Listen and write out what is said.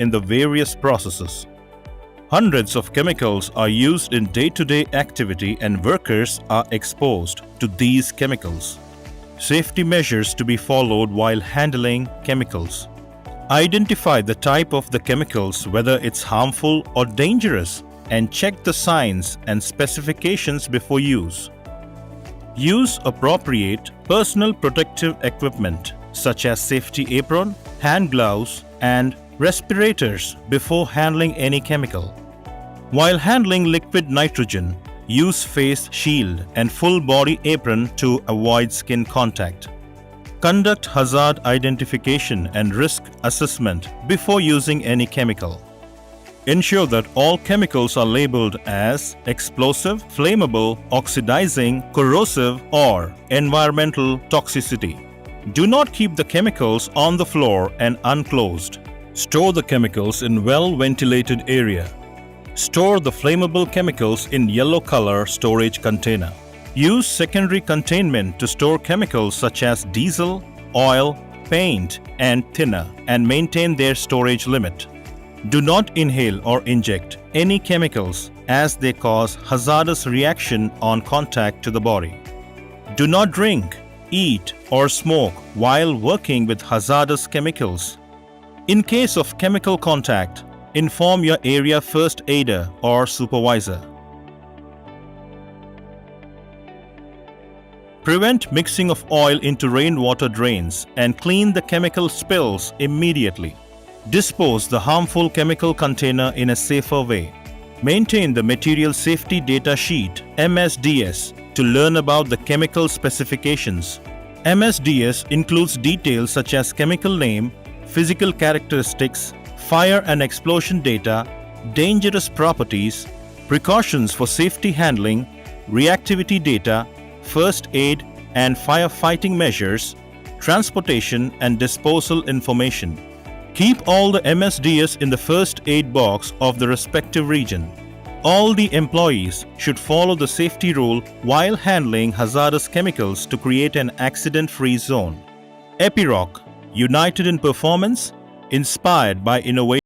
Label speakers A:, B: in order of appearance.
A: in the various processes. Hundreds of chemicals are used in day-to-day activity and workers are exposed to these chemicals. Safety measures to be followed while handling chemicals. Identify the type of the chemicals, whether it's harmful or dangerous, and check the signs and specifications before use. Use appropriate personal protective equipment such as safety apron, hand gloves, and respirators before handling any chemical. While handling liquid nitrogen, use face shield and full body apron to avoid skin contact. Conduct hazard identification and risk assessment before using any chemical. Ensure that all chemicals are labeled as explosive, flammable, oxidizing, corrosive, or environmental toxicity. Do not keep the chemicals on the floor and unclosed. Store the chemicals in well-ventilated area. Store the flammable chemicals in yellow color storage container. Use secondary containment to store chemicals such as diesel, oil, paint, and thinner and maintain their storage limit. Do not inhale or inject any chemicals as they cause hazardous reaction on contact to the body. Do not drink, eat, or smoke while working with hazardous chemicals. In case of chemical contact, inform your area first aider or supervisor. Prevent mixing of oil into rainwater drains and clean the chemical spills immediately. Dispose the harmful chemical container in a safer way. Maintain the Material Safety Data Sheet (MSDS) to learn about the chemical specifications. MSDS includes details such as chemical name, physical characteristics, fire and explosion data, dangerous properties, precautions for safety handling, reactivity data, first aid and firefighting measures, transportation and disposal information. Keep all the MSDS in the first aid box of the respective region. All the employees should follow the safety rule while handling hazardous chemicals to create an accident-free zone. Epiroc, united in performance, inspired by innovation.